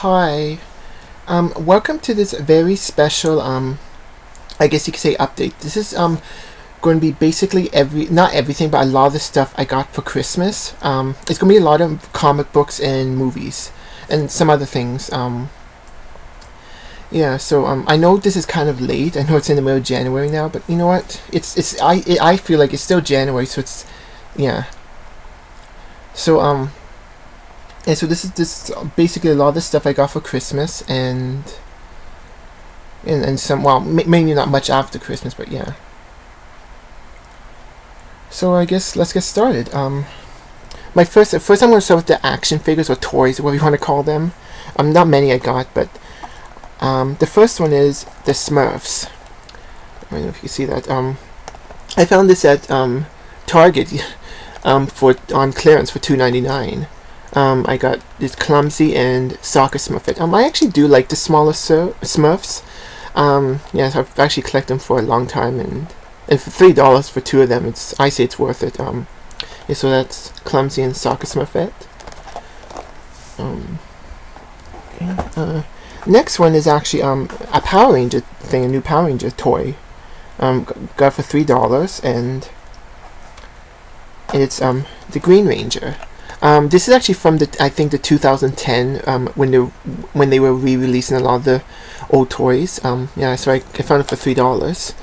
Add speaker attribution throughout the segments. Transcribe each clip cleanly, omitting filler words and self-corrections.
Speaker 1: Hi. Welcome to this very special, I guess you could say update. This is, going to be basically not everything, but a lot of the stuff I got for Christmas. It's going to be a lot of comic books and movies and some other things. Yeah, so, I know this is kind of late. I know it's in the middle of January now, but you know what? I feel like it's still January, so yeah. So, yeah, so this is basically a lot of the stuff I got for Christmas and some, well, maybe not much after Christmas, but yeah. So I guess let's get started. My first I'm going to start with the action figures or toys, whatever you want to call them. Not many I got, but the first one is the Smurfs. I don't know if you see that. I found this at Target for on clearance for $2.99. I got this clumsy and soccer Smurfette. I actually do like the smaller Smurfs. Yeah, so I've actually collected them for a long time, and for $3 for two of them, I say it's worth it. Yeah, so that's clumsy and soccer Smurfette. Okay. Next one is actually a Power Ranger thing, a new Power Ranger toy. Got for $3, and it's the Green Ranger. This is actually from I think the 2010 when they were re-releasing a lot of the old toys. Yeah, so I found it for $3.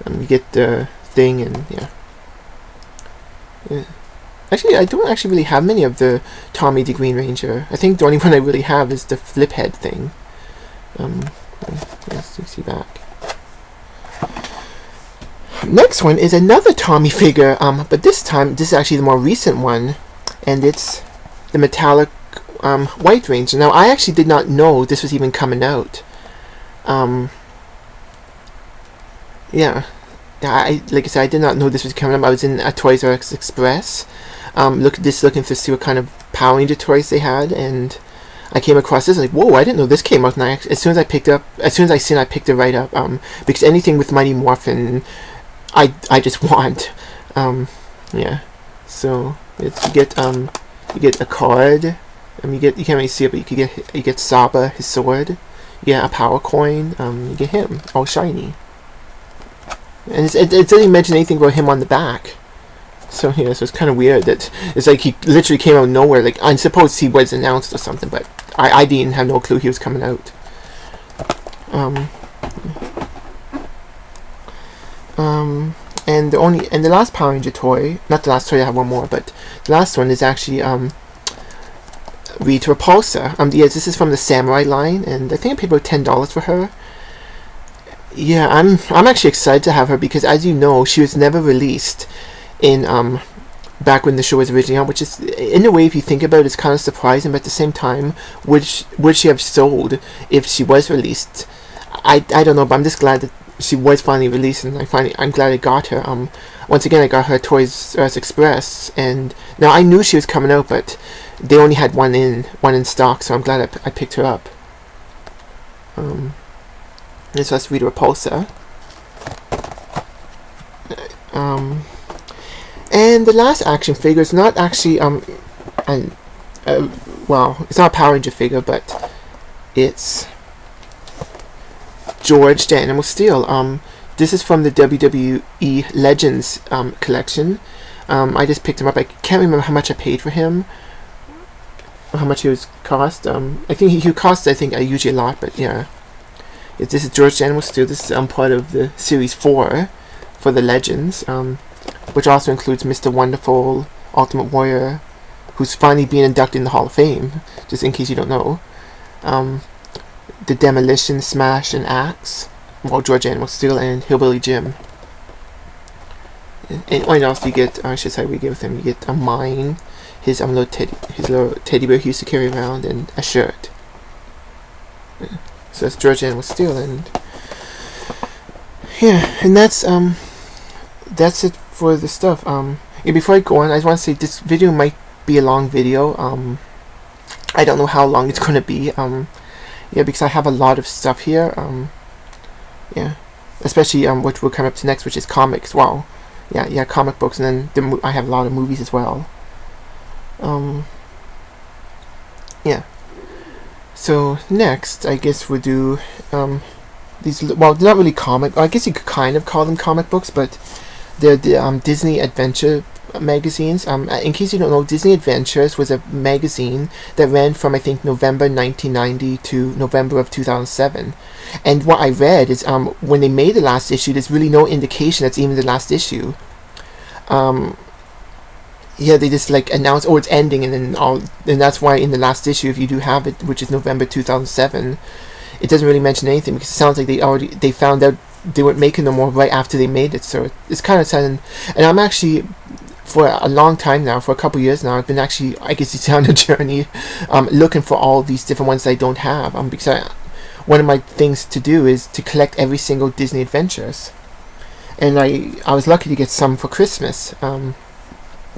Speaker 1: You get the thing and yeah. Actually, I don't actually really have many of the Tommy the Green Ranger. I think the only one I really have is the flip head thing. Let's see back. Next one is another Tommy figure, but this time this is actually the more recent one, and it's the metallic White Ranger. Now, I actually did not know this was even coming out. Yeah, like I said, I did not know this was coming up. I was in a Toys R Us Express, looking to see what kind of Power Ranger toys they had, and I came across this. Like, whoa! I didn't know this came out. And as soon as I seen it, I picked it right up. Because anything with Mighty Morphin, I just want. Yeah. So you get a card. You can't really see it, but you get Saba, his sword. You get a power coin. You get him all shiny. And it doesn't even mention anything about him on the back. So yeah, so it's kind of weird that it's like he literally came out of nowhere. Like, I suppose he was announced or something, but I didn't have no clue he was coming out. And the last Power Ranger toy, not the last toy, I have one more, but the last one is actually Rita Repulsa. Yes, this is from the Samurai line, and I think I paid about $10 for her. Yeah, I'm actually excited to have her because, as you know, she was never released in back when the show was originally out, which is, in a way, if you think about it, it's kind of surprising, but at the same time, would she have sold if she was released? I don't know, but I'm just glad that she was finally released, and I'm glad I got her. Once again, I got her at Toys R Us Express, and now I knew she was coming out, but they only had one in stock, so I'm glad I picked her up. And so that's Rita Repulsa. And the last action figure is not actually well, it's not a Power Ranger figure, but it's George the Animal Steel. This is from the WWE Legends collection. I just picked him up. I can't remember how much I paid for him, or how much he was cost. I think he cost, I think, usually a lot, but yeah. This is George the Animal Steel. This is part of the Series 4 for the Legends, which also includes Mr. Wonderful, Ultimate Warrior, who's finally being inducted in the Hall of Fame, just in case you don't know. The Demolition, Smash, and Axe, well, George the Animal Steel, and Hillbilly Jim. And what else do you get? I should say we give him. You get a mine, his little teddy bear he used to carry around, and a shirt. Yeah. So that's George the Animal Steel, and yeah, and that's it for the stuff. Yeah, before I go on, I just want to say this video might be a long video. I don't know how long it's gonna be. Yeah, because I have a lot of stuff here. Yeah, especially what will come up to next, which is comics. Wow, yeah, comic books, and then I have a lot of movies as well. Yeah. So next, I guess we'll do these. Well, they're not really comic. I guess you could kind of call them comic books, but they're the Disney Adventure magazines. In case you don't know, Disney Adventures was a magazine that ran from, I think, November 1990 to November of 2007. And what I read is when they made the last issue, there's really no indication that's even the last issue. Yeah, they just like announce, oh, it's ending, and that's why in the last issue, if you do have it, which is November 2007, it doesn't really mention anything, because it sounds like they found out they weren't making no more right after they made it. So it's kind of sudden. And I'm actually, for a long time now, for a couple years now, I've been actually, I guess it's on a journey, looking for all these different ones I don't have, because one of my things to do is to collect every single Disney Adventures, and I was lucky to get some for Christmas.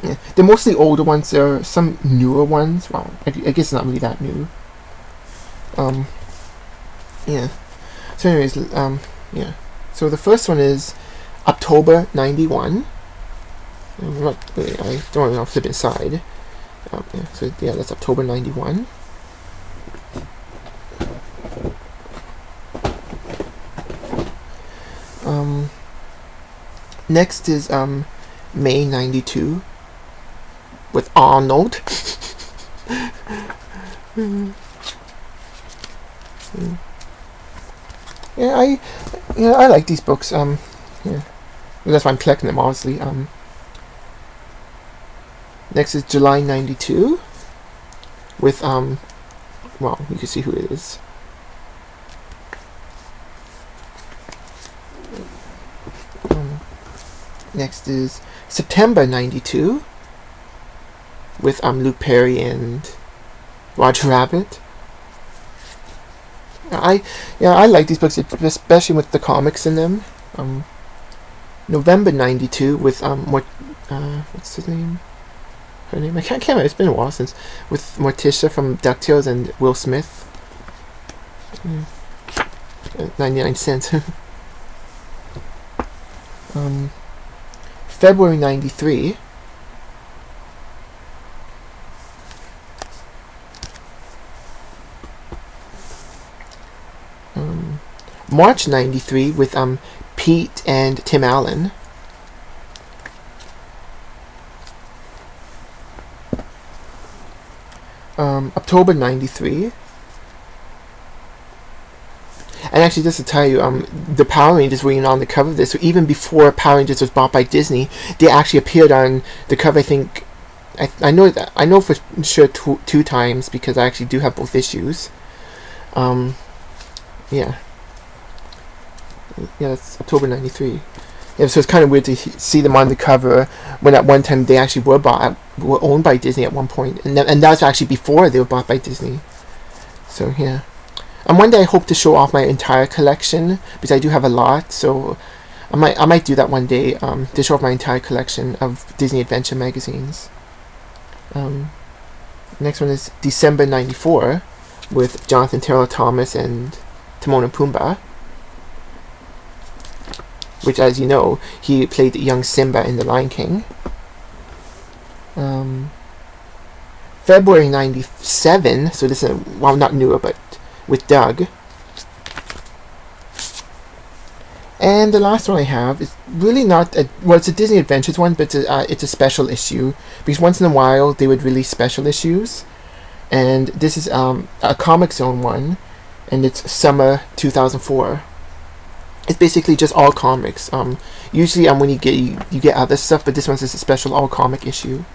Speaker 1: Yeah. They're mostly older ones. There are some newer ones. Well, I guess not really that new. Yeah. So anyways, yeah. So the first one is October 91. I don't want to flip inside. Yeah, so yeah, that's October 91. Next is May 92 with Arnold. Yeah, I like these books. Yeah, that's why I'm collecting them, obviously. Next is July 92 with well, you can see who it is. Next is September 92 with Luke Perry and Roger Rabbit. I like these books, especially with the comics in them. November 92 with what's his name? Her name? I can't remember. It's been a while since. With Morticia from DuckTales and Will Smith. 99 cents. February 93. March 93 with Pete and Tim Allen. October 93. And actually, just to tell you, the Power Rangers were even on the cover of this. So even before Power Rangers was bought by Disney, they actually appeared on the cover. I think I know for sure two times, because I actually do have both issues. Yeah, that's October 93. Yeah, so it's kind of weird to see them on the cover when at one time they actually were owned by Disney at one point, and that's actually before they were bought by Disney. So yeah. And one day I hope to show off my entire collection, because I do have a lot. So I might do that one day, to show off my entire collection of Disney Adventure magazines. Next one is December 94 with Jonathan Taylor Thomas and Timon and Pumbaa, which, as you know, he played young Simba in The Lion King. February 97, so this is, well, not newer, but with Doug. And the last one I have is really not it's a Disney Adventures one, but it's a special issue, because once in a while they would release special issues, and this is a Comic Zone one, and it's summer 2004. It's basically just all comics. Usually when you get other stuff, but this one's just a special all comic issue.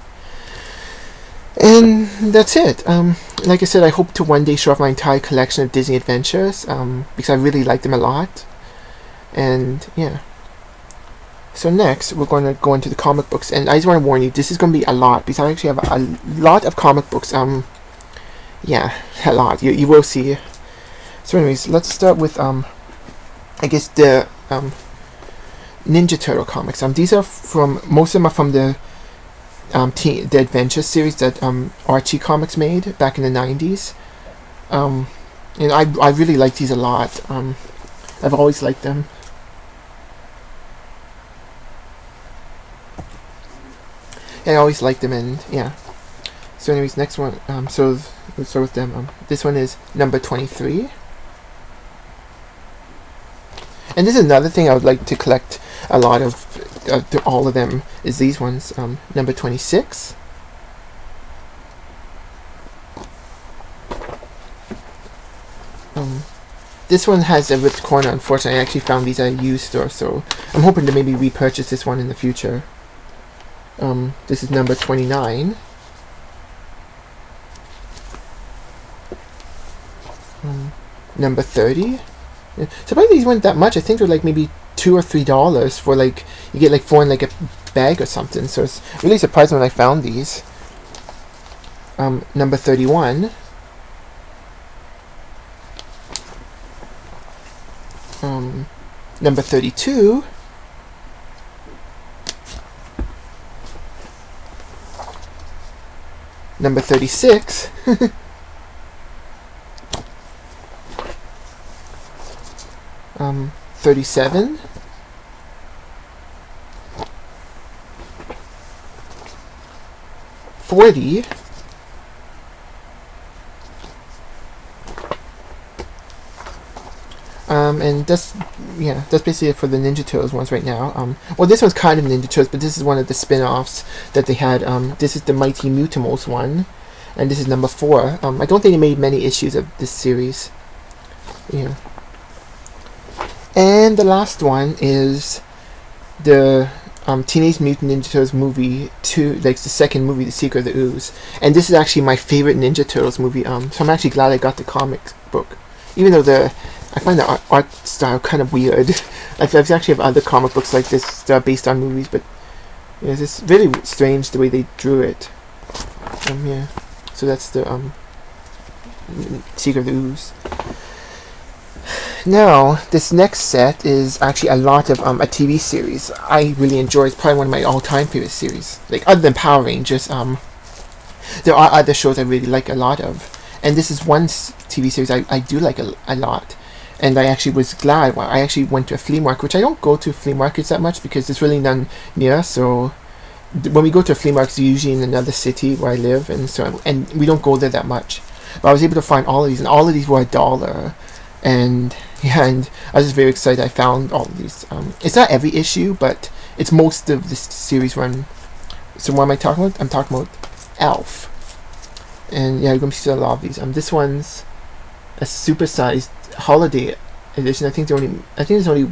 Speaker 1: And that's it. Like I said, I hope to one day show off my entire collection of Disney Adventures, because I really like them a lot. And yeah. So next, we're going to go into the comic books, and I just want to warn you, this is going to be a lot, because I actually have a lot of comic books. Yeah, a lot. You will see. So anyways, let's start with I guess the Ninja Turtle comics. These are most of them are from the the Adventure series that Archie Comics made back in the 90s. And I really like these a lot. I've always liked them. I always liked them, and yeah. So anyways, next one, so let's start with them. This one is number 23. And this is another thing I would like to collect a lot of, all of them, is these ones. Number 26. This one has a ripped corner, unfortunately. I actually found these at a used store, so I'm hoping to maybe repurchase this one in the future. This is number 29. Number 30. Yeah. Surprisingly, these weren't that much. I think they're like maybe $2 or $3 for like, you get like 4 in like a bag or something. So it's really surprising when I found these. Number 31. Number 32. Number 36. 37. 40. And that's basically it for the Ninja Turtles ones right now. Well, this one's kind of Ninja Turtles, but this is one of the spin-offs that they had. This is the Mighty Mutimals one, and this is number 4. I don't think they made many issues of this series. Yeah. And the last one is the Teenage Mutant Ninja Turtles movie 2, like the second movie, The Secret of the Ooze. And this is actually my favorite Ninja Turtles movie. So I'm actually glad I got the comic book, even though I find the art style kind of weird. I've actually have other comic books like this that are based on movies, but yeah, it's really strange the way they drew it. Yeah. So that's the Secret of the Ooze. Now, this next set is actually a lot of a TV series I really enjoy. It's probably one of my all-time favorite series. Like, other than Power Rangers, there are other shows I really like a lot of. And this is one TV series I do like a lot. And I actually was glad. I actually went to a flea market, which I don't go to flea markets that much because there's really none near. So when we go to a flea market, it's usually in another city where I live, and we don't go there that much. But I was able to find all of these, and all of these were $1. And yeah, and I was just very excited I found all of these. It's not every issue, but it's most of this series run. So what am I talking about? I'm talking about Elf. And yeah, you're going to see a lot of these. This one's a supersized holiday edition. I think there's only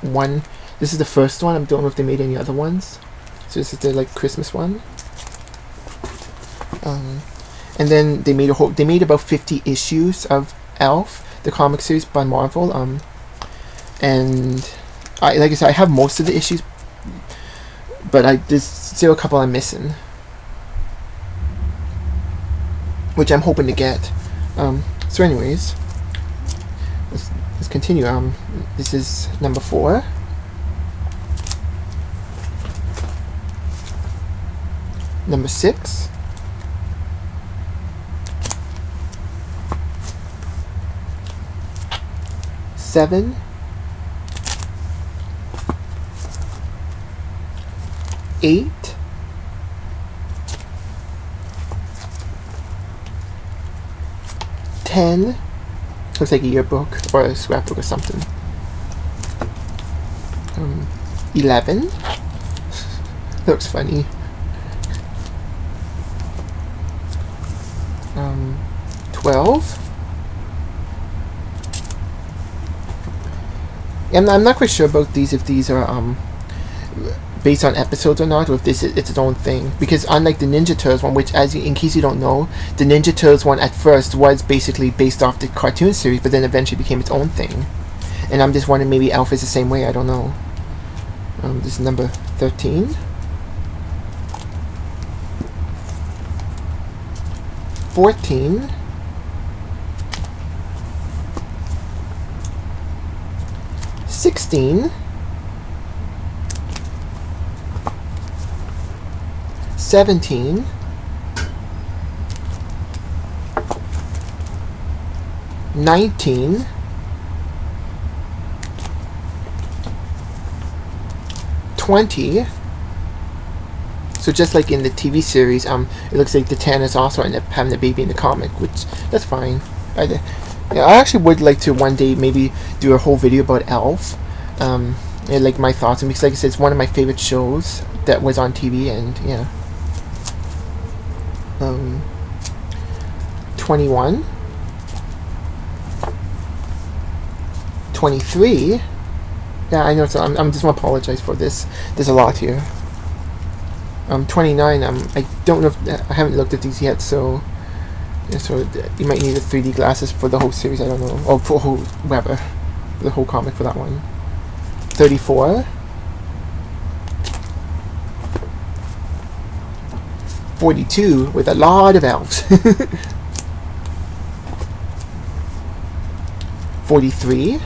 Speaker 1: one. This is the first one. I don't know if they made any other ones. So this is the like Christmas one. And then they made about 50 issues of Elf, the comic series by Marvel. And like I said, I have most of the issues, but there's still a couple I'm missing, which I'm hoping to get. So anyways, let's continue. This is number 4. Number 6. Seven. 8. 10. Looks like a yearbook or a scrapbook or something. 11. Looks funny. 12. And I'm not quite sure about these, if these are based on episodes or not, or if it's its own thing. Because unlike the Ninja Turtles one, which, in case you don't know, the Ninja Turtles one at first was basically based off the cartoon series, but then eventually became its own thing. And I'm just wondering, maybe Elf is the same way. I don't know. This is number 13. 14. 16. 17. 19. 20. So just like in the TV series, it looks like the Tanners also end up having a baby in the comic, which that's fine. I actually would like to one day maybe do a whole video about Elf, and like my thoughts, and because like I said, it's one of my favorite shows that was on TV, and yeah. 21, 23. Yeah, I know. So I'm just want to apologize for this. There's a lot here. 29. I don't know if I haven't looked at these yet, so. Yeah, so you might need the 3D glasses for the whole series. I don't know, or for whoever, the whole comic for that one. 34. 42 with a lot of elves. 43.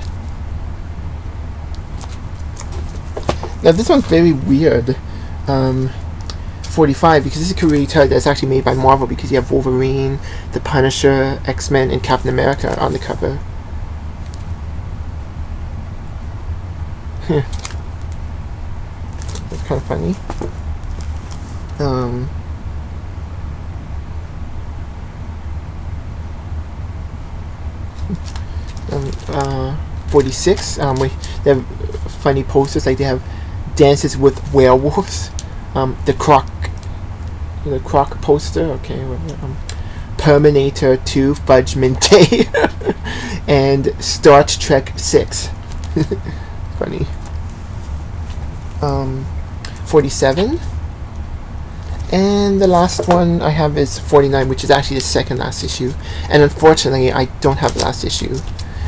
Speaker 1: Now this one's very weird. 45, because this is a Korean title that's actually made by Marvel, because you have Wolverine, the Punisher, X-Men, and Captain America on the cover. That's kind of funny. 46. They have funny posters, like they have Dances with Werewolves. The Croc poster, okay. Terminator 2, Fudgment Day, and Star Trek 6. Funny. 47. And the last one I have is 49, which is actually the second last issue. And unfortunately, I don't have the last issue.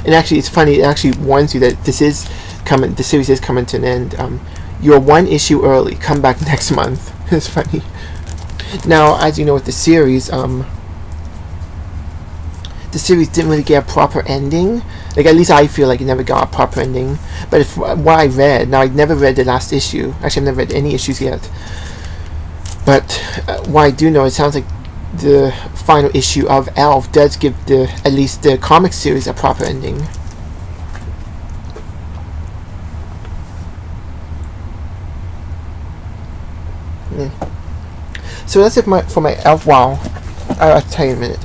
Speaker 1: And actually, it's funny, it actually warns you that this is coming, the series is coming to an end. You're one issue early. Come back next month. It's funny. Now, as you know, with the series didn't really get a proper ending. Like, at least I feel like it never got a proper ending. But if what I read, now I've never read the last issue. Actually, I've never read any issues yet. But what I do know, it sounds like the final issue of Elf does give at least the comic series a proper ending. So that's it for my Elf. Wow, I'll tell you in a minute.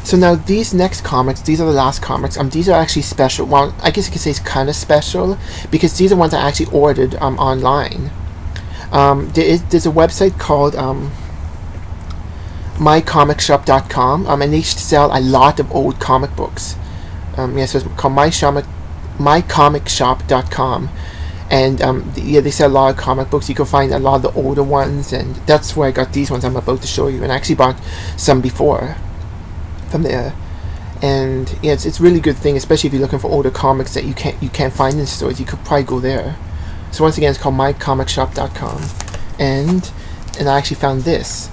Speaker 1: So now these next comics, these are the last comics. These are actually special. Well, I guess you could say it's kind of special because these are ones I actually ordered online. There's a website called mycomicshop.com, and they sell a lot of old comic books. So it's called mycomicshop.com. And they sell a lot of comic books. You can find a lot of the older ones, and that's where I got these ones I'm about to show you. And I actually bought some before from there. And yeah, it's a really good thing, especially if you're looking for older comics that you can't find in stores. You could probably go there. So once again, it's called mycomicshop.com, and I actually found this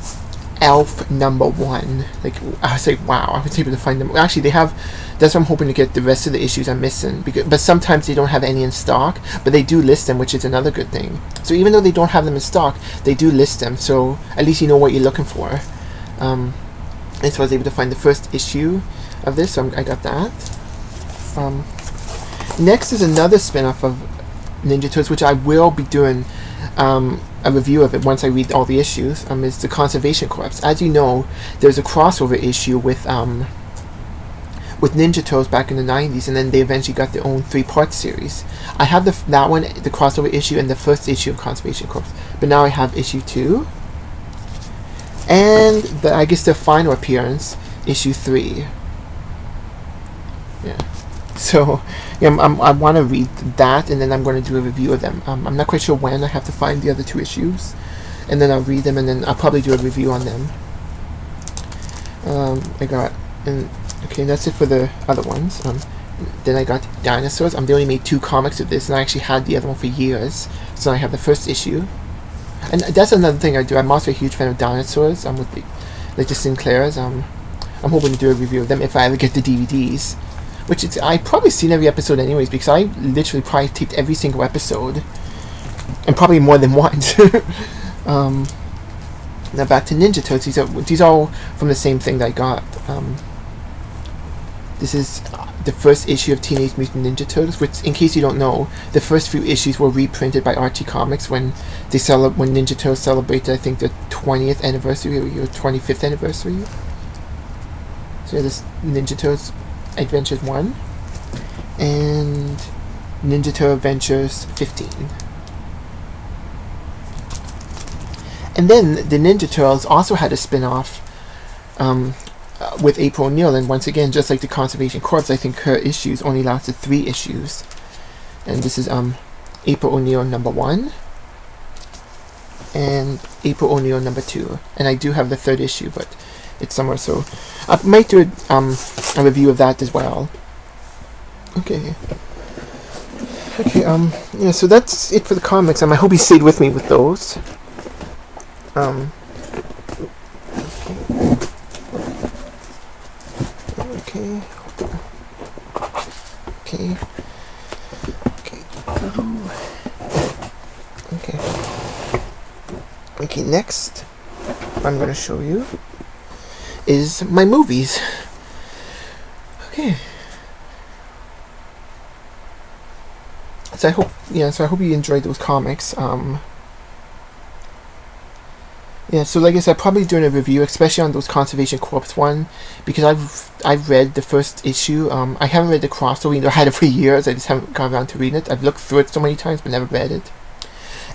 Speaker 1: Elf #1. Like, I was like, wow, I was able to find them. Actually, they have. That's why I'm hoping to get the rest of the issues I'm missing. But sometimes they don't have any in stock, but they do list them, which is another good thing. So even though they don't have them in stock, they do list them. So at least you know what you're looking for. And so I was able to find the first issue of this. So I got that. Next is another spin-off of Ninja Turtles, which I will be doing a review of it once I read all the issues. Is the Conservation Corps. As you know, there's a crossover issue with Ninja Turtles back in the 90s, and then they eventually got their own 3-part series. I have that one, the crossover issue, and the first issue of Conservation Corps. But now I have issue 2, and I guess the final appearance, issue 3. Yeah. So yeah, I want to read that, and then I'm going to do a review of them. I'm not quite sure when. I have to find the other 2 issues, and then I'll read them, and then I'll probably do a review on them. Okay, that's it for the other ones. Then I got Dinosaurs. They only made 2 comics of this, and I actually had the other one for years. So I have the first issue, and that's another thing I do. I'm also a huge fan of Dinosaurs. With the Sinclairs. I'm hoping to do a review of them if I ever get the DVDs. Which I've probably seen every episode anyways, because I literally probably taped every single episode, and probably more than once. Now back to Ninja Turtles. These are all from the same thing that I got. This is the first issue of Teenage Mutant Ninja Turtles, which, in case you don't know, the first few issues were reprinted by Archie Comics when when Ninja Turtles celebrated, I think, the 20th anniversary or 25th anniversary. So this Ninja Turtles Adventures 1 and Ninja Turtle Adventures 15. And then the Ninja Turtles also had a spin-off with April O'Neil, and once again, just like the Conservation Corps, I think her issues only lasted 3 issues. And this is April O'Neil number 1 and April O'Neil number 2. And I do have the 3rd issue, but it's somewhere, so I might do a review of that as well. Okay. Okay, yeah, so that's it for the comics. I hope you stayed with me with those. Okay. Okay. Okay. Okay, next I'm going to show you is my movies. Okay. So I hope you enjoyed those comics. Yeah, so like I said, probably doing a review, especially on those Conservation Corps one, because I've read the first issue. I haven't read the crossover. I had it for years. I just haven't got around to reading it. I've looked through it so many times, but never read it.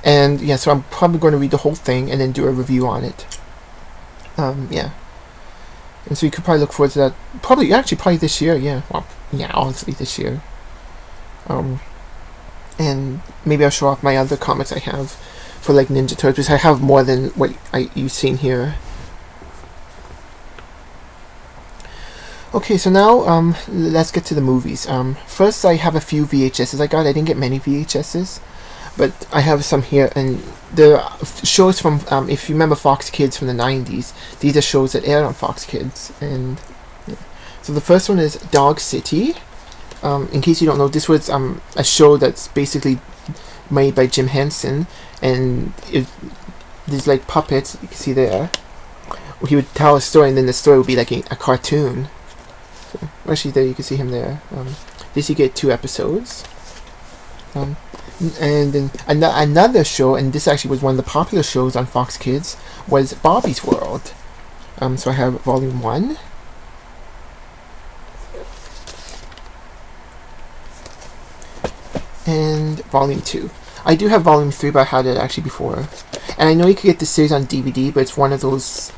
Speaker 1: And yeah, so I'm probably going to read the whole thing and then do a review on it. Yeah. And so you could probably look forward to that. Probably this year. Yeah. Well, yeah, obviously this year. And maybe I'll show off my other comics I have for like Ninja Turtles, because I have more than what you've seen here. Okay, so now let's get to the movies. First, I have a few VHSs I didn't get many VHSs, but I have some here, and the shows from, if you remember Fox Kids from the 90s, these are shows that aired on Fox Kids. And yeah. So the first one is Dog City. In case you don't know, this was a show that's basically made by Jim Henson, and there's like puppets you can see there. He would tell a story, and then the story would be like a cartoon. So, actually, there you can see him there. This you get 2 episodes. And then another show, and this actually was one of the popular shows on Fox Kids, was Bobby's World. So I have Volume 1. And Volume 2. I do have Volume 3, but I had it actually before. And I know you could get the series on DVD, but it's one of those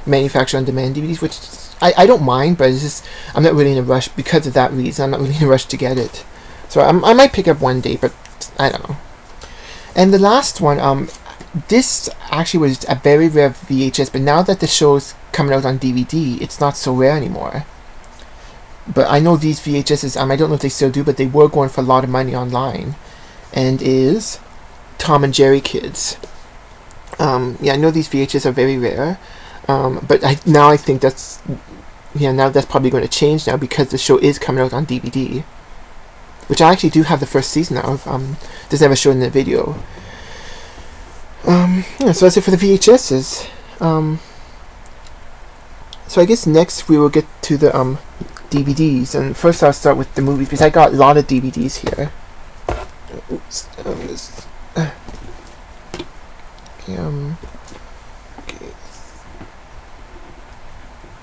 Speaker 1: manufacturer on demand DVDs, which I don't mind, but it's just I'm not really in a rush because of that reason. I'm not really in a rush to get it. So I might pick up one day, but I don't know. And the last one, this actually was a very rare VHS, but now that the show's coming out on DVD, it's not so rare anymore. But I know these VHSs, I don't know if they still do, but they were going for a lot of money online. And is Tom and Jerry Kids. Yeah, I know these VHS are very rare. But now I think that's probably going to change now, because the show is coming out on DVD. Which I actually do have the first season of. Just never showed in the video. Yeah, so that's it for the VHSs. So I guess next we will get to the DVDs, and first I'll start with the movies, because I got a lot of DVDs here. Oops.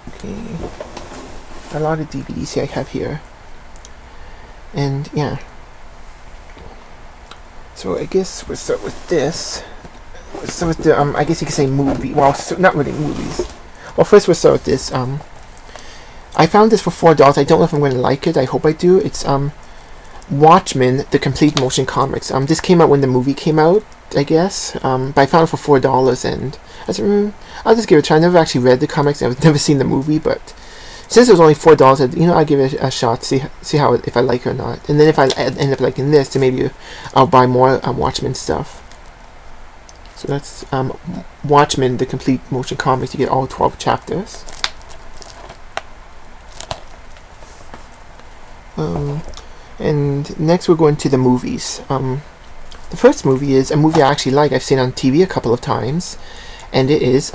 Speaker 1: Okay, a lot of DVDs here I have here. And yeah. So I guess we'll start with this. We'll start with the I guess you could say movie. Well, not really movies. Well, first we'll start with this. I found this for $4. I don't know if I'm going to like it. I hope I do. It's Watchmen, the complete motion comics. This came out when the movie came out, I guess. But I found it for $4, and I said, I'll just give it a try. I never actually read the comics. I've never seen the movie, but since it was only $4, I'll give it a shot. See how if I like it or not. And then if I end up liking this, then maybe I'll buy more Watchmen stuff. So that's Watchmen, the complete motion comics. You get all 12 chapters. And next we're going to the movies. The first movie is a movie I actually like. I've seen on TV a couple of times, and it is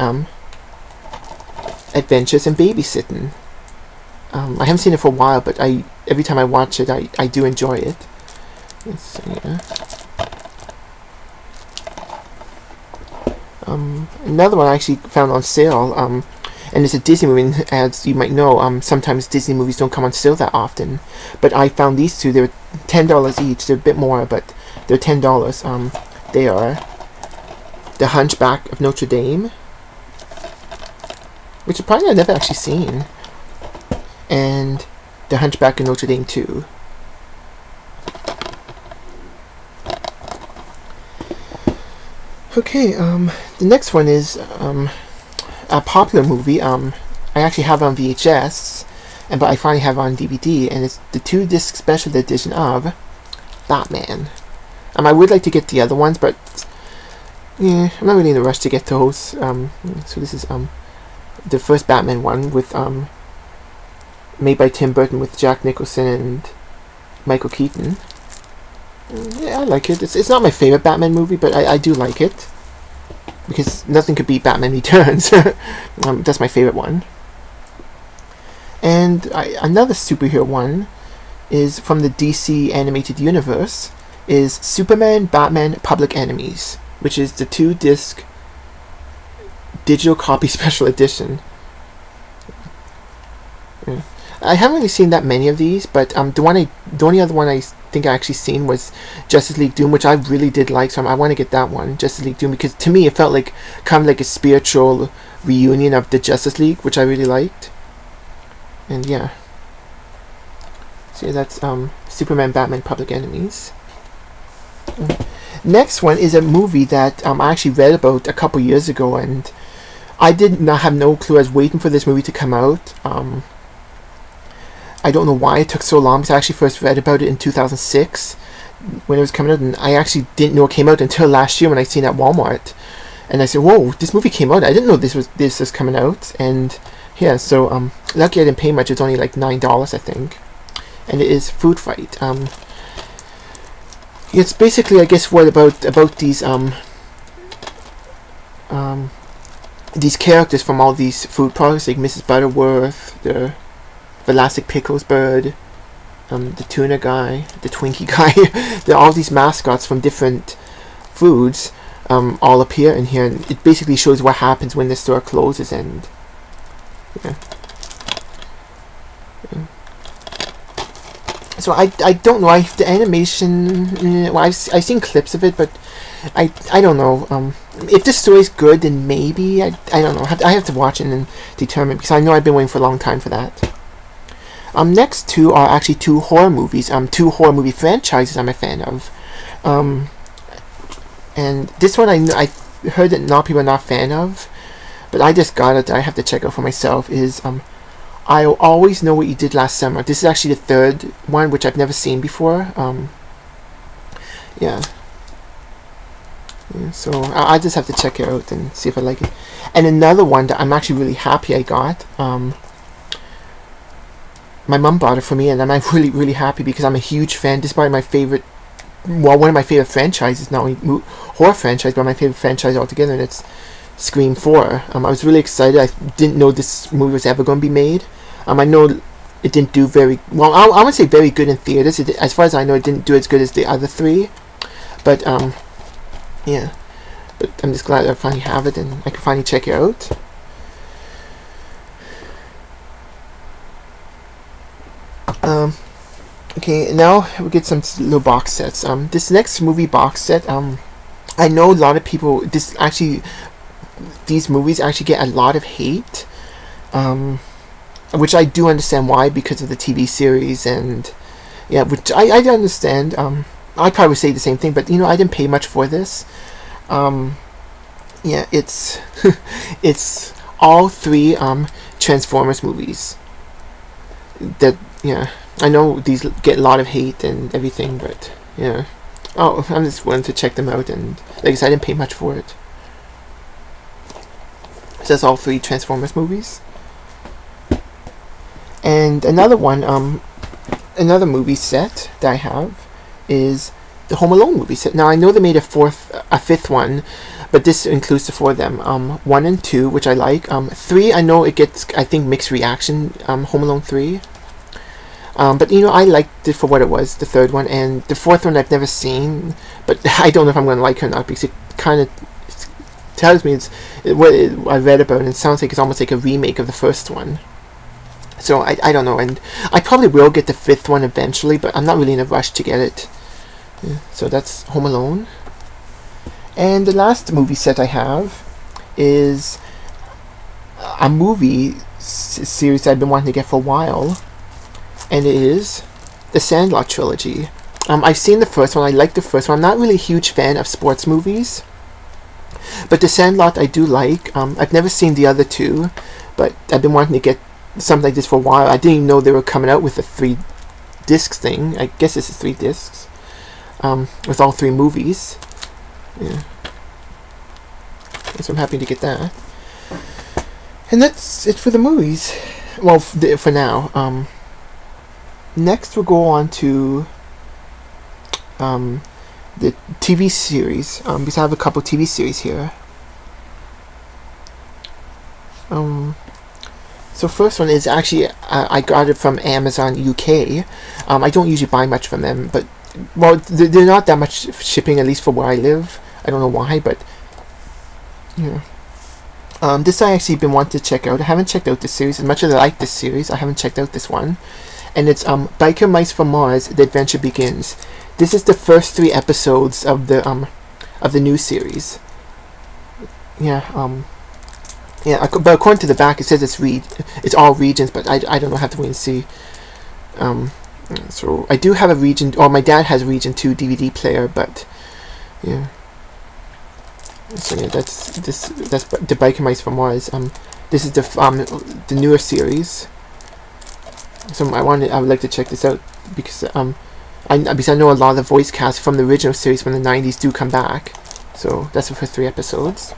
Speaker 1: Adventures in Babysitting. I haven't seen it for a while, but every time I watch it, I do enjoy it. Let's see. Another one I actually found on sale, and it's a Disney movie, and as you might know, sometimes Disney movies don't come on sale that often, but I found these two. They're $10 each. They're a bit more, but they're $10. They are The Hunchback of Notre Dame, which probably I've never actually seen, and The Hunchback of Notre Dame 2. Okay, the next one is a popular movie. I actually have it on VHS, but I finally have it on DVD, and it's the 2-disc special edition of Batman. I would like to get the other ones, but yeah, I'm not really in a rush to get those. So this is the first Batman one with made by Tim Burton with Jack Nicholson and Michael Keaton. Yeah, I like it. It's not my favorite Batman movie, but I do like it, because nothing could beat Batman Returns. That's my favorite one. And another superhero one is from the DC Animated Universe, is Superman, Batman, Public Enemies, which is the 2-disc digital copy special edition. Yeah. I haven't really seen that many of these, but the only other one I think I actually seen was Justice League Doom, which I really did like, so I want to get that one, Justice League Doom, because to me it felt like kind of like a spiritual reunion of the Justice League, which I really liked. And yeah, so that's Superman, Batman, Public Enemies. Next one is a movie that I actually read about a couple years ago, and I did not have no clue. I was waiting for this movie to come out. I don't know why it took so long, because I actually first read about it in 2006 when it was coming out, and I actually didn't know it came out until last year when I seen it at Walmart, and I said, "Whoa, this movie came out! I didn't know this was coming out." And yeah, so lucky I didn't pay much. It's only like $9, I think, and it is Food Fight. It's basically, I guess, what about these characters from all these food products, like Mrs. Butterworth, the Elastic Pickles Bird, the Tuna Guy, the Twinkie Guy. There are all these mascots from different foods all appear in here, and it basically shows what happens when the store closes. And yeah. So I don't know. The animation. Well, I've seen clips of it, but I don't know. If the story's good, then maybe I don't know. I have to watch it and determine, because I know I've been waiting for a long time for that. Next two are actually 2 horror movies. 2 horror movie franchises I'm a fan of. And this one I heard that a lot of people are not a fan of, but I just got it. I have to check out for myself. Is I'll Always Know What You Did Last Summer. This is actually the 3rd one, which I've never seen before. Yeah. So I just have to check it out and see if I like it. And another one that I'm actually really happy I got. My mom bought it for me, and I'm really, really happy, because I'm a huge fan. This is probably my favorite, well, one of my favorite franchises, not only horror franchise, but my favorite franchise altogether, and it's Scream 4. I was really excited. I didn't know this movie was ever going to be made. I know it didn't do very well. I would say very good in theaters. As far as I know, it didn't do as good as the other 3. But yeah. But I'm just glad I finally have it, and I can finally check it out. Okay, now we get some little box sets. This next movie box set, I know a lot of people. These movies actually get a lot of hate, which I do understand why, because of the TV series, and yeah, which I understand. I probably say the same thing, but I didn't pay much for this. Yeah, it's it's all 3 Transformers movies. That yeah. I know these get a lot of hate and everything, but yeah. Oh, I'm just willing to check them out, and like I said, I didn't pay much for it. So that's all 3 Transformers movies. And another one, another movie set that I have is the Home Alone movie set. Now I know they made a 5th one, but this includes the 4 of them. 1 and 2, which I like. 3, I know it gets, I think, mixed reaction. Home Alone 3. But I liked it for what it was, the 3rd one, and the 4th one I've never seen, but I don't know if I'm going to like it or not, because it kind of tells me what I read about it, and it sounds like it's almost like a remake of the 1st one. So I don't know, and I probably will get the 5th one eventually, but I'm not really in a rush to get it. Yeah, so that's Home Alone. And the last movie set I have is a movie series I've been wanting to get for a while, and it is the Sandlot trilogy. I've seen the first one. I like the first one. I'm not really a huge fan of sports movies, but the Sandlot I do like. I've never seen the other 2, but I've been wanting to get something like this for a while. I didn't even know they were coming out with a 3-disc thing. I guess this is 3 discs, with all 3 movies. Yeah. So I'm happy to get that. And that's it for the movies. Well, for now. Next we'll go on to the TV series. Because I have a couple TV series here. So first one is actually I got it from Amazon UK. I don't usually buy much from them, but they're not that much shipping, at least for where I live. I don't know why, but yeah. This I actually been wanting to check out. I haven't checked out this series. As much as I like this series, I haven't checked out this one. And it's Biker Mice from Mars: The Adventure Begins. This is the first 3 episodes of the new series. Yeah. Yeah. But according to the back, it says it's all regions, but I don't know. I have to wait and see. So I do have a region, or my dad has a region 2 DVD player, but yeah. So yeah, that's the Biker Mice from Mars. This is the newer series. So I would like to check this out because because I know a lot of the voice cast from the original series from the 90s do come back. So that's the first 3 episodes.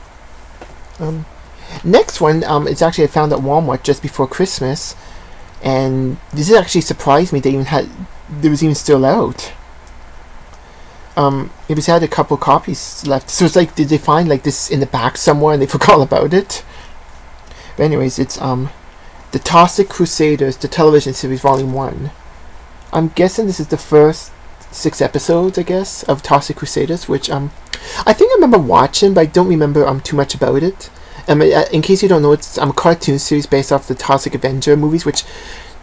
Speaker 1: Next one is actually I found at Walmart just before Christmas, and this actually surprised me. It was even still out. It was had a couple copies left, so it's like, did they find like this in the back somewhere and they forgot about it? But anyways, it's the Toxic Crusaders, the television series, Volume 1. I'm guessing this is the first 6 episodes, I guess, of Toxic Crusaders, which I think I remember watching, but I don't remember too much about it. In case you don't know, it's a cartoon series based off the Toxic Avenger movies, which,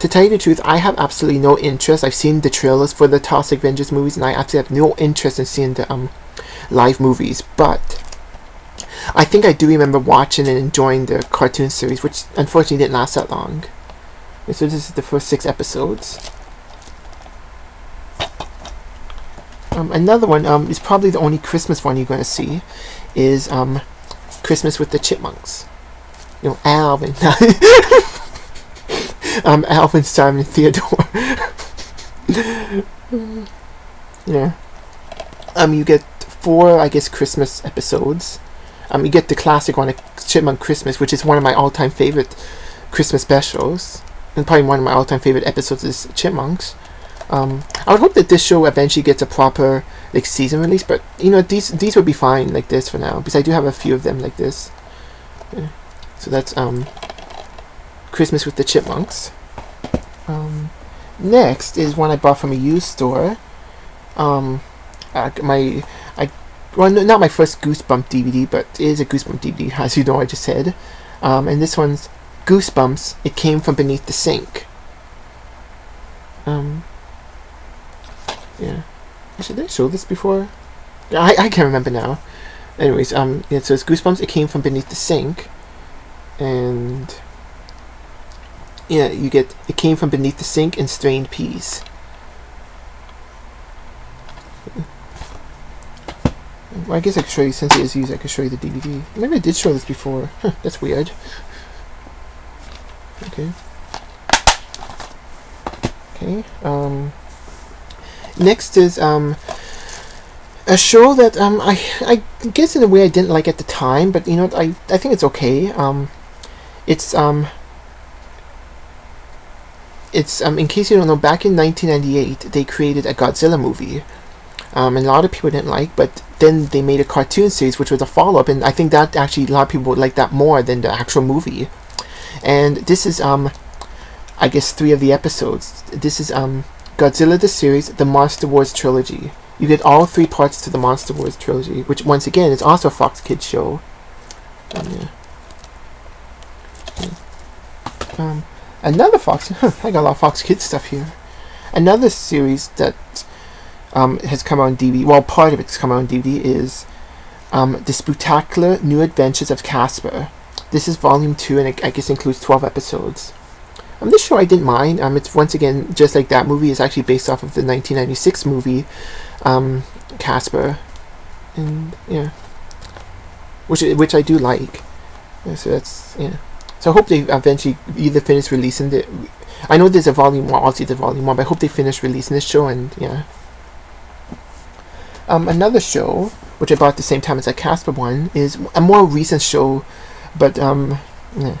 Speaker 1: to tell you the truth, I have absolutely no interest. I've seen the trailers for the Toxic Avengers movies, and I absolutely have no interest in seeing the live movies. But I think I do remember watching and enjoying the cartoon series, which unfortunately didn't last that long. And so this is the first 6 episodes. Another one is probably the only Christmas one you're going to see is Christmas with the Chipmunks. Alvin. Alvin, Simon, and Theodore. Yeah. You get 4, I guess, Christmas episodes. You get the classic one, Chipmunk Christmas, which is one of my all-time favorite Christmas specials, and probably one of my all-time favorite episodes is Chipmunks. I would hope that this show eventually gets a proper season release, but these would be fine like this for now, because I do have a few of them like this. Yeah. So that's Christmas with the Chipmunks. Next is one I bought from a used store. Not my first Goosebumps DVD, but it is a Goosebumps DVD, as you know, I just said. And this one's Goosebumps, It Came From Beneath the Sink. Yeah. Did I show this before? I can't remember now. Anyways, yeah, so it's Goosebumps, It Came From Beneath the Sink. And yeah, you get It Came From Beneath the Sink and Strained Peas. Well, I guess I could show you, since it is used, I could show you the DVD. Maybe I did show this before. That's weird. Okay. Okay. Next is a show that I guess in a way I didn't like at the time, but I think it's okay. It's in case you don't know, back in 1998 they created a Godzilla movie. and a lot of people didn't like. But then they made a cartoon series, which was a follow-up, and I think that actually a lot of people would like that more than the actual movie. And this is I guess 3 of the episodes. This is Godzilla the series, the Monster Wars trilogy. You get all 3 parts to the Monster Wars trilogy, which once again is also a Fox Kids show. Another Fox. I got a lot of Fox Kids stuff here. Another series that has come out on DVD. Well, part of it's come out on DVD is The Spectacular New Adventures of Casper. This is volume 2, and I guess includes 12 episodes. This show I didn't mind. It's once again just like that movie. Is actually based off of the 1996 movie Casper, and yeah, which I do like. So that's So I hope they eventually either finish releasing it. I know there's a volume 1. Obviously, there's volume 1, but I hope they finish releasing this show. And yeah, another show which I bought at the same time as that Casper one is a more recent show, but yeah.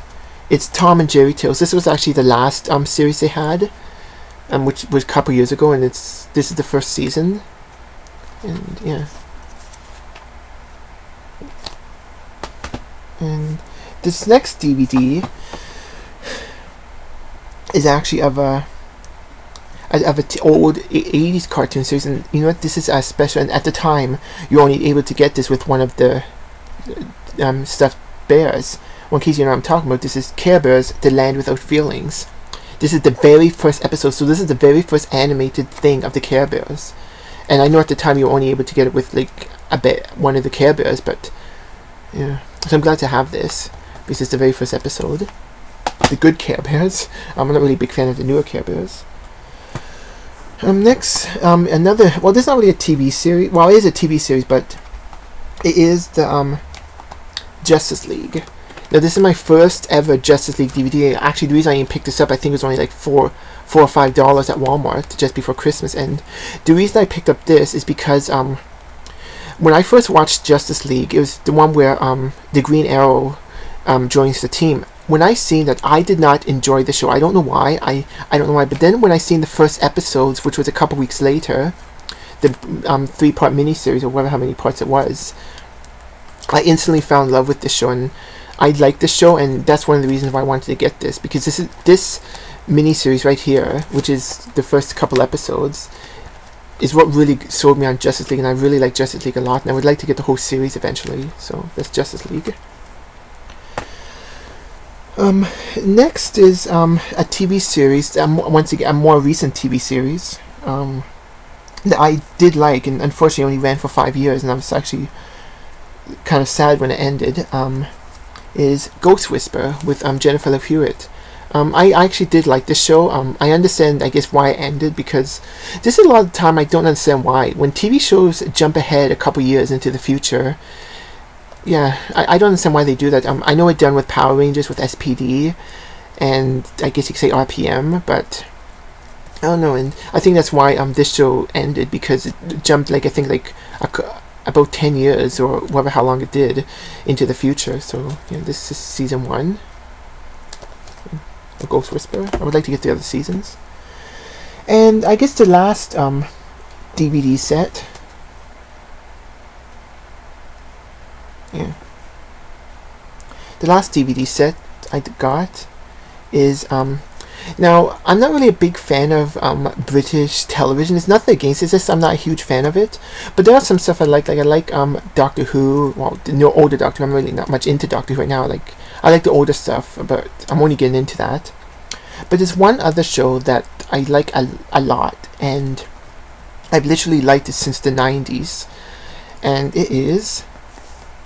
Speaker 1: It's Tom and Jerry Tales. This was actually the last series they had, which was a couple years ago, and this is the first season, and yeah. And this next DVD is actually of a old 80s cartoon series, and you know what? This is a special. And at the time, you're only able to get this with one of the stuffed bears. Well, in case you know what I'm talking about, this is Care Bears, The Land Without Feelings. This is the very first episode, so this is the very first animated thing of the Care Bears. And I know at the time you were only able to get it with like one of the Care Bears, but yeah. So I'm glad to have this, because it's the very first episode. The good Care Bears. I'm not really a big fan of the newer Care Bears. Next, another, well, this is not really a TV series. Well, it is a TV series, but it is the Justice League. Now, this is my first ever Justice League DVD. Actually, the reason I even picked this up, I think it was only like $4 or $5 at Walmart just before Christmas. And the reason I picked up this is because when I first watched Justice League, it was the one where the Green Arrow joins the team. When I seen that, I did not enjoy the show. I don't know why. I don't know why. But then when I seen the first episodes, which was a couple weeks later, the 3-part miniseries, or whatever how many parts it was, I instantly fell in love with this show, and I liked this show, and that's one of the reasons why I wanted to get this, because this miniseries right here, which is the first couple episodes, is what really sold me on Justice League, and I really like Justice League a lot, and I would like to get the whole series eventually. So that's Justice League. Next is a TV series, once again a more recent TV series that I did like, and unfortunately only ran for 5 years, and I was actually kind of sad when it ended. Is Ghost Whisperer with Jennifer Love Hewitt. I actually did like this show. I understand, I guess, why it ended, because this is a lot of the time I don't understand why. When TV shows jump ahead a couple years into the future, yeah, I don't understand why they do that. I know it's done with Power Rangers, with SPD, and I guess you could say RPM, but I don't know, and I think that's why this show ended, because it jumped, like, I think, like, about 10 years, or whatever, how long it did, into the future. So yeah, this is season 1 of Ghost Whisperer. I would like to get the other seasons. And I guess the last DVD set, the last DVD set I got is now, I'm not really a big fan of British television. It's nothing against it, it's just I'm not a huge fan of it. But there are some stuff I like. Like, I like Doctor Who. Well, the older Doctor Who. I'm really not much into Doctor Who right now. I like the older stuff, but I'm only getting into that. But there's one other show that I like a lot, and I've literally liked it since the 90s. And it is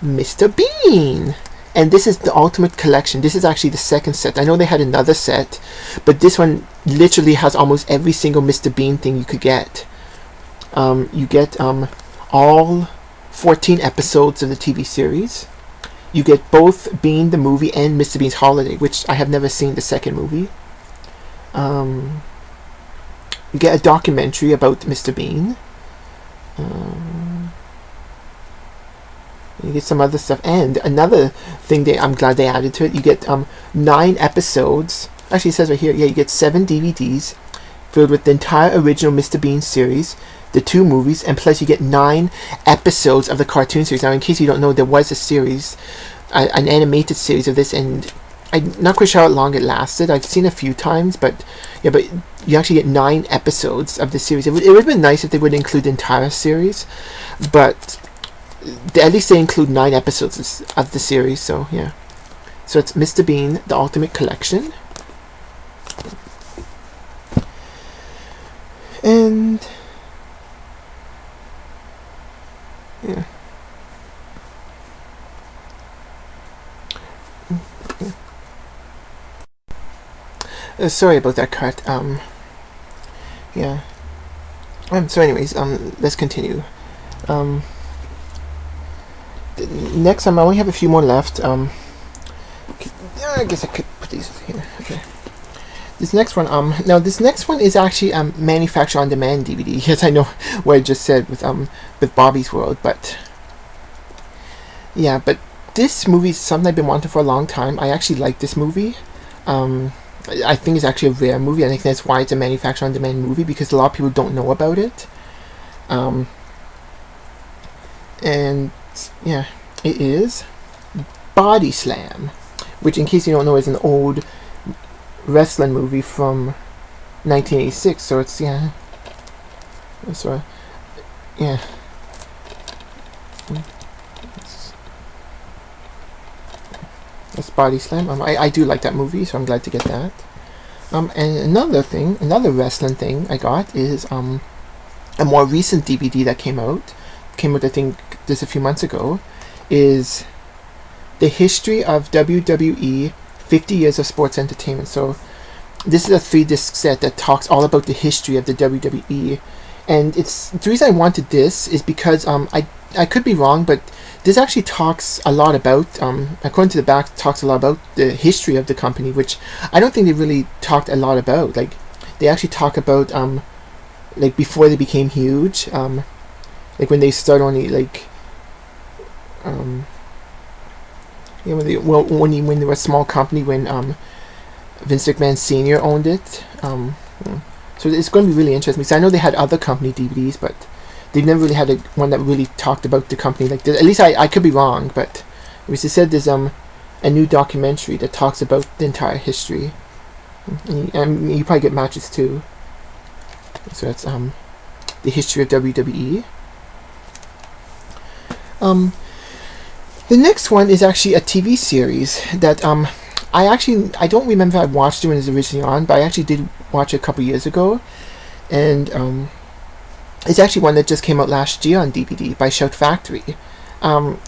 Speaker 1: Mr. Bean. And this is the Ultimate Collection. This is actually the second set. I know they had another set, but this one literally has almost every single Mr. Bean thing you could get. You get all 14 episodes of the TV series. You get both Bean the movie and Mr. Bean's Holiday, which I have never seen the second movie. You get a documentary about Mr. Bean. You get some other stuff, and another thing I'm glad they added to it, you get 9 episodes. Actually, it says right here, yeah, you get 7 DVDs, filled with the entire original Mr. Bean series, the 2 movies, and plus you get 9 episodes of the cartoon series. Now, in case you don't know, there was a series, an animated series of this, and I'm not quite sure how long it lasted. I've seen a few times, but yeah, but you actually get 9 episodes of the series. It would have been nice if they would include the entire series, but at least they include 9 episodes of the series. So yeah, so it's Mr. Bean: The Ultimate Collection, and yeah. Sorry about that cut. Yeah. So anyways, let's continue. Next, I only have a few more left. I guess I could put these here. Okay. This next one, now this next one is actually manufactured on demand DVD. Yes, I know what I just said with Bobby's World, but yeah, but this movie is something I've been wanting for a long time. I actually like this movie. I think it's actually a rare movie. I think that's why it's a manufactured on demand movie, because a lot of people don't know about it. And yeah, it is Body Slam, which, in case you don't know, is an old wrestling movie from 1986. So it's yeah, so yeah. That's Body Slam. I do like that movie, so I'm glad to get that. And another wrestling thing I got is a more recent DVD that came out, I think just a few months ago, is The History of WWE 50 Years of Sports Entertainment. So this is a 3-disc set that talks all about the history of the WWE, and it's the reason I wanted this is because I could be wrong, but this actually talks a lot about, according to the back, talks a lot about the history of the company, which I don't think they really talked a lot about. Like, they actually talk about, like, before they became huge, like, when they started only, like, yeah, when they were a small company, when, Vince McMahon Sr. owned it, so it's going to be really interesting, because I know they had other company DVDs, but they've never really had one that really talked about the company like this. At least I could be wrong, but it was said there's a new documentary that talks about the entire history, and you probably get matches too. So that's the history of WWE. The next one is actually a TV series that I don't remember if I watched it when it was originally on, but I actually did watch it a couple years ago, and it's actually one that just came out last year on DVD by Shout Factory.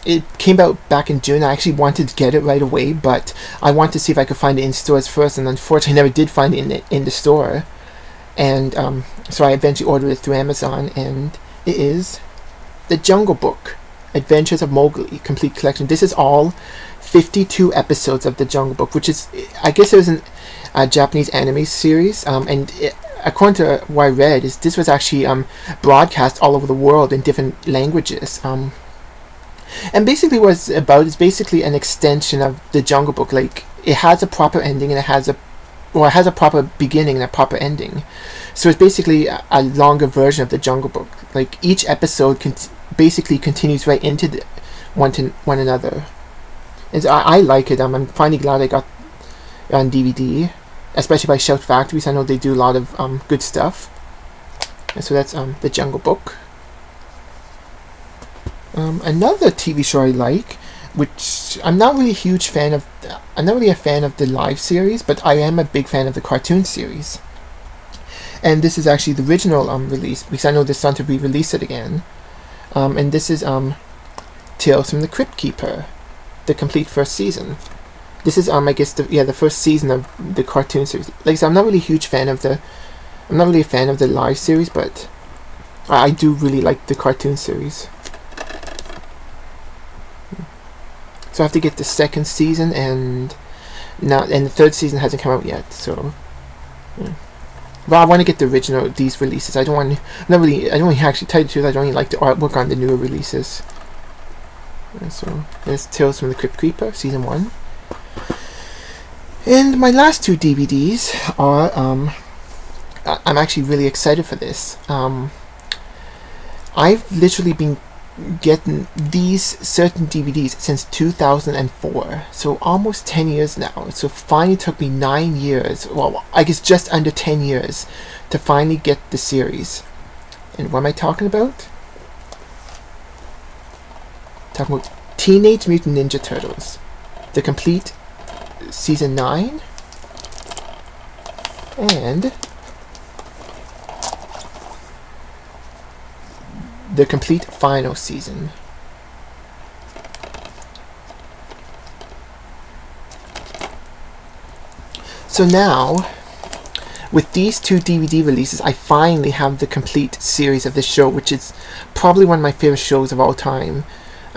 Speaker 1: It came out back in June. I actually wanted to get it right away, but I wanted to see if I could find it in stores first, and unfortunately I never did find it in the store. And so I eventually ordered it through Amazon, and it is The Jungle Book: Adventures of Mowgli Complete Collection. This is all 52 episodes of The Jungle Book, which is, I guess it was a Japanese anime series, and according to what I read, this was actually broadcast all over the world in different languages. And basically what it's about is basically an extension of The Jungle Book. Like, it has a proper ending, and it has a proper beginning and a proper ending. So it's basically a longer version of The Jungle Book. Like, each episode basically continues right into one another. And so I like it. I'm finally glad I got it on DVD, especially by Shout Factory, so I know they do a lot of good stuff. And so that's The Jungle Book. Another TV show I like, which I'm not really a huge fan of. I'm not really a fan of the live series, but I am a big fan of the cartoon series. And this is actually the original release, because I know they're starting to re-release it again. And this is Tales from the Crypt Keeper, the complete first season. This is I guess the first season of the cartoon series. Like I said, I'm not really a huge fan of the live series, but I do really like the cartoon series. So I have to get the second season, and the third season hasn't come out yet. So, yeah. Well, I want to get the original these releases. I don't really actually tell you the truth. I don't really like the artwork on the newer releases. So there's Tales from the Crypt Keeper season 1. And my last 2 DVDs are I'm actually really excited for this. I've literally been getting these certain DVDs since 2004, so almost 10 years now. So finally took me 9 years, well, I guess just under 10 years to finally get the series. And what am I talking about? Talking about Teenage Mutant Ninja Turtles, the complete season 9 and the complete final season. So now, with these two DVD releases, I finally have the complete series of this show, which is probably one of my favorite shows of all time.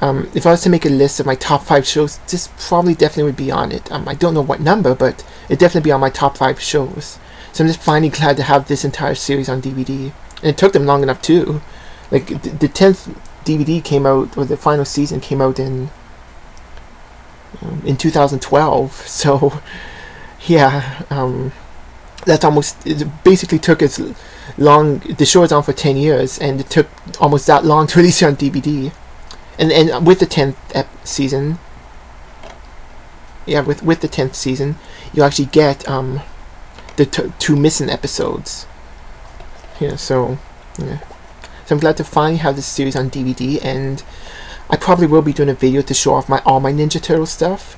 Speaker 1: If I was to make a list of my top 5 shows, this probably definitely would be on it. I don't know what number, but it'd definitely be on my top 5 shows. So I'm just finally glad to have this entire series on DVD. And it took them long enough too. Like, the 10th DVD came out, or the final season came out in 2012. So, yeah, that's almost, it basically took as long, the show was on for 10 years, and it took almost that long to release it on DVD. And with the 10th season, yeah, with the 10th season, you actually get the two missing episodes. Yeah, so, yeah. So I'm glad to finally have this series on DVD, and I probably will be doing a video to show off all my Ninja Turtle stuff.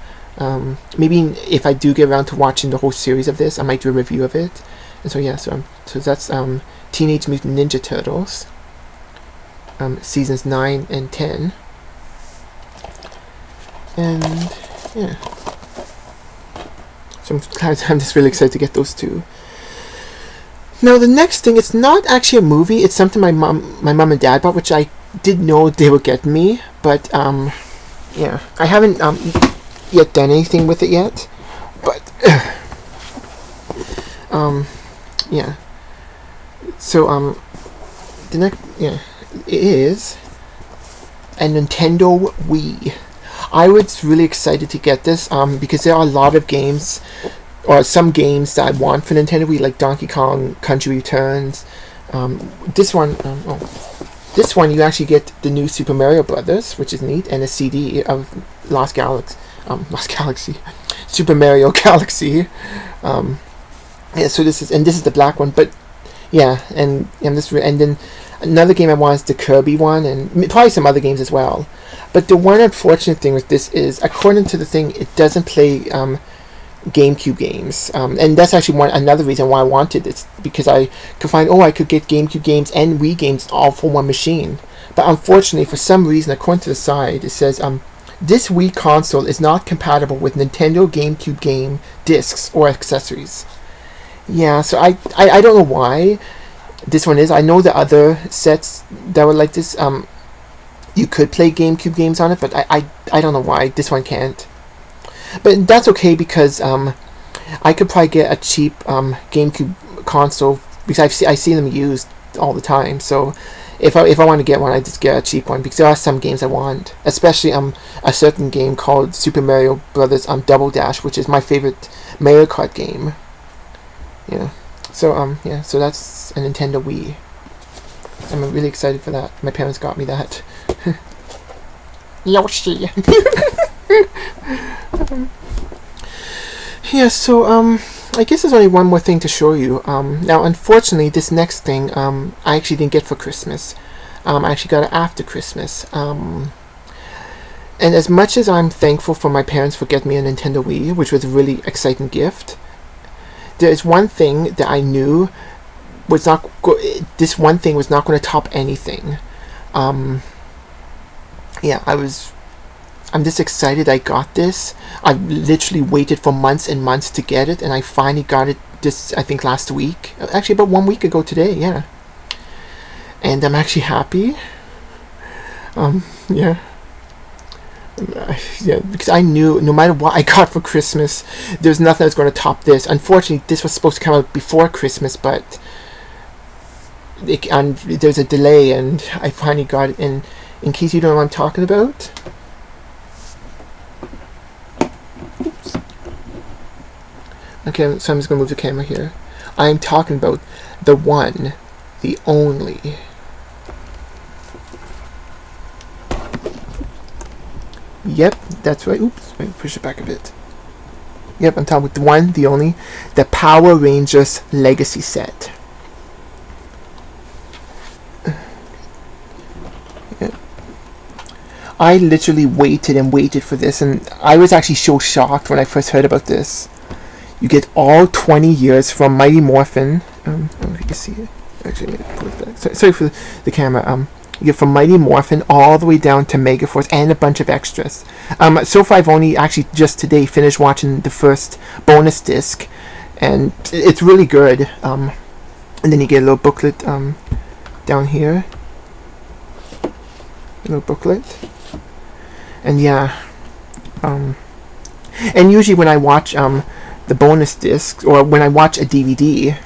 Speaker 1: Maybe if I do get around to watching the whole series of this, I might do a review of it. And so yeah, so that's Teenage Mutant Ninja Turtles, seasons 9 and 10, and yeah. So I'm just really excited to get those two. Now the next thing, it's not actually a movie. It's something my mom and dad bought, which I did know they would get me. But yeah, I haven't yet done anything with it yet. But yeah. So the next, yeah, it is a Nintendo Wii. I was really excited to get this because there are a lot of games, or some games that I want for Nintendo Wii, like Donkey Kong Country Returns. This one you actually get the new Super Mario Brothers, which is neat, and a CD of Lost Galaxy, Super Mario Galaxy. Yeah, so this is the black one, but yeah, and then another game I want is the Kirby one, and probably some other games as well. But the one unfortunate thing with this is, according to the thing, it doesn't play GameCube games, and that's actually another reason why I wanted this, because I could find, I could get GameCube games and Wii games all for one machine. But unfortunately, for some reason, according to the side, it says this Wii console is not compatible with Nintendo GameCube game discs or accessories. Yeah, so I don't know why this one is. I know the other sets that were like this, you could play GameCube games on it, but I don't know why this one can't. But that's okay, because I could probably get a cheap GameCube console, because I see them used all the time. So if I want to get one, I just get a cheap one, because there are some games I want, especially a certain game called Super Mario Brothers Double Dash, which is my favorite Mario Kart game. Yeah. So yeah. So that's a Nintendo Wii. I'm really excited for that. My parents got me that. Yoshi. Yeah, so I guess there's only one more thing to show you. Now, unfortunately, this next thing I actually didn't get for Christmas. I actually got it after Christmas. And as much as I'm thankful for my parents for getting me a Nintendo Wii, which was a really exciting gift, there is one thing that I knew was not. This one thing was not going to top anything. Yeah, I'm just excited I got this. I literally waited for months and months to get it, and I finally got it I think last week. Actually, about 1 week ago today, yeah. And I'm actually happy. Yeah. Yeah, because I knew no matter what I got for Christmas, there's nothing that was going to top this. Unfortunately, this was supposed to come out before Christmas, but there's a delay, and I finally got it. And in case you don't know what I'm talking about, okay, so I'm just going to move the camera here. I'm talking about the one, the only. Yep, that's right. Oops, let me push it back a bit. Yep, I'm talking about the one, the only, the Power Rangers Legacy set. Yeah. I literally waited and waited for this, and I was actually so shocked when I first heard about this. You get all 20 years from Mighty Morphin. I don't know if you can see it. Actually, let me pull it back. Sorry for the camera. You get from Mighty Morphin all the way down to Megaforce and a bunch of extras. So far I've only actually just today finished watching the first bonus disc, and it's really good. And then you get a little booklet down here. A little booklet. And yeah. And usually when I watch the bonus discs, or when I watch a DVD,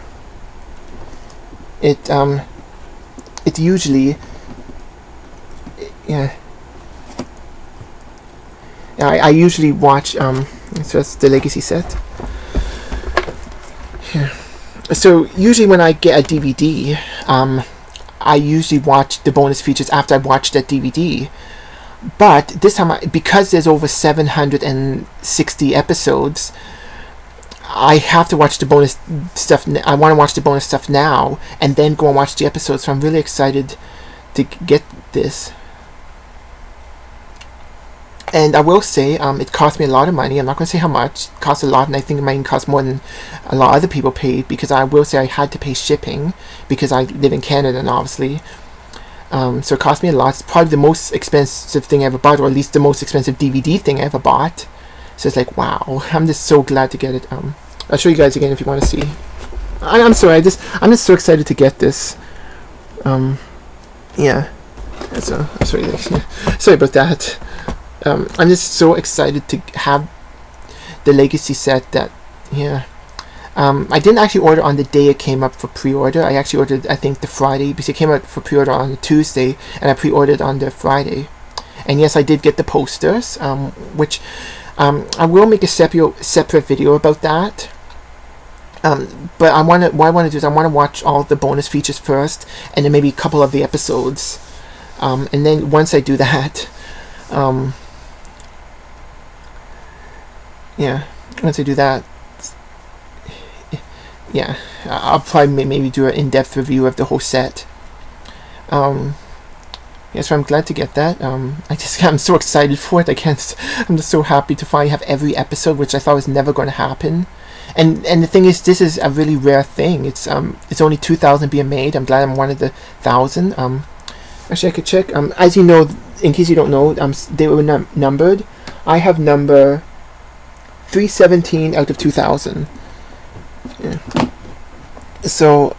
Speaker 1: it usually, yeah, I usually watch so that's the Legacy set. Yeah. So usually when I get a DVD, I usually watch the bonus features after I watch that DVD. But this time, because there's over 760 episodes, I have to watch the bonus stuff. I want to watch the bonus stuff now, and then go and watch the episodes. So I'm really excited to get this. And I will say, it cost me a lot of money. I'm not going to say how much. It cost a lot, and I think it might cost more than a lot of other people paid, because I will say I had to pay shipping, because I live in Canada, and obviously. So it cost me a lot. It's probably the most expensive thing I ever bought, or at least the most expensive DVD thing I ever bought. So it's like, wow, I'm just so glad to get it. I'll show you guys again if you want to see. I'm sorry, I'm just so excited to get this. Yeah. So I'm sorry, sorry about that. I'm just so excited to have the Legacy set that, yeah. I didn't actually order on the day it came up for pre-order. I actually ordered, I think, the Friday, because it came out for pre-order on the Tuesday, and I pre-ordered on the Friday. And yes, I did get the posters, which I will make a separate video about that. But what I want to do is I want to watch all the bonus features first, and then maybe a couple of the episodes. And then once I do that, yeah, once I do that, yeah, I'll probably maybe do an in-depth review of the whole set. Yeah, so I'm glad to get that. I'm so excited for it. I'm just so happy to finally have every episode, which I thought was never going to happen. And the thing is, this is a really rare thing. It's only 2,000 being made. I'm glad I'm one of the 1,000. Actually, I could check. As you know, in case you don't know, they were numbered. I have number 317 out of 2,000. Yeah. So,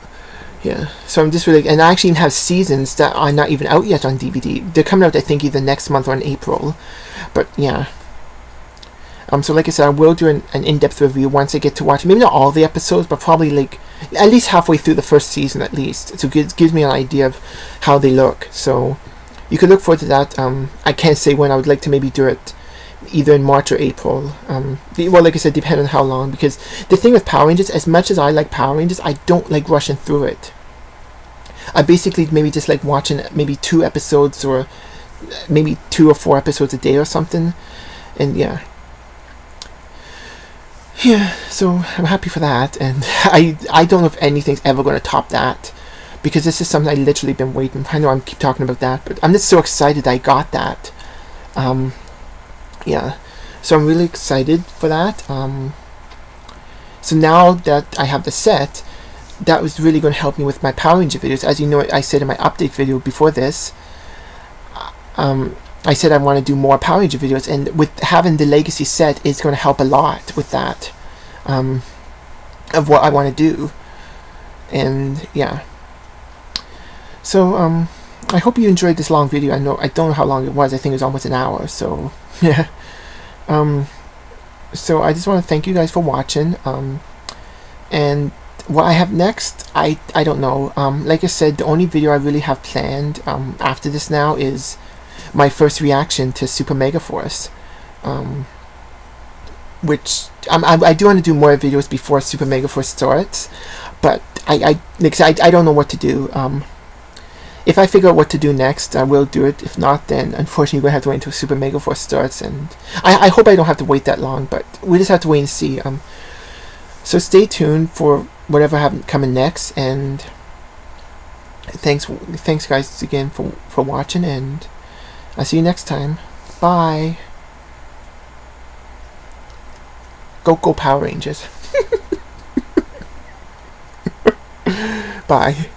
Speaker 1: yeah. So I'm just really, and I actually even have seasons that are not even out yet on DVD. They're coming out, I think, either next month or in April. But yeah. So like I said, I will do an in-depth review once I get to watch, maybe not all the episodes, but probably like at least halfway through the first season at least. So it gives me an idea of how they look. So you can look forward to that. I can't say when. I would like to maybe do it either in March or April. Well, like I said, depending on how long, because the thing with Power Rangers, as much as I like Power Rangers, I don't like rushing through it. I basically maybe just like watching maybe 2 episodes, or maybe 2 or 4 episodes a day or something. And yeah. Yeah, so I'm happy for that, and I don't know if anything's ever going to top that, because this is something I literally been waiting for. I know I keep talking about that, but I'm just so excited I got that. Yeah, so I'm really excited for that. So now that I have the set, that was really going to help me with my Power Ranger videos. As you know, I said in my update video before this, I said I want to do more Power Ranger videos, and with having the Legacy set, it's going to help a lot with that, of what I want to do. And yeah, so I hope you enjoyed this long video. I don't know how long it was. I think it was almost an hour. So yeah. So I just want to thank you guys for watching. And what I have next, I don't know. Like I said, the only video I really have planned after this now is my first reaction to Super Mega Force, which I do want to do more videos before Super Mega Force starts, but like I said, I don't know what to do. If I figure out what to do next, I will do it. If not, then unfortunately we're going to have to wait until Super Mega Force starts, and I hope I don't have to wait that long, but we just have to wait and see. So stay tuned for whatever coming next, and thanks guys again for watching, and I'll see you next time. Bye. Go Power Rangers. Bye.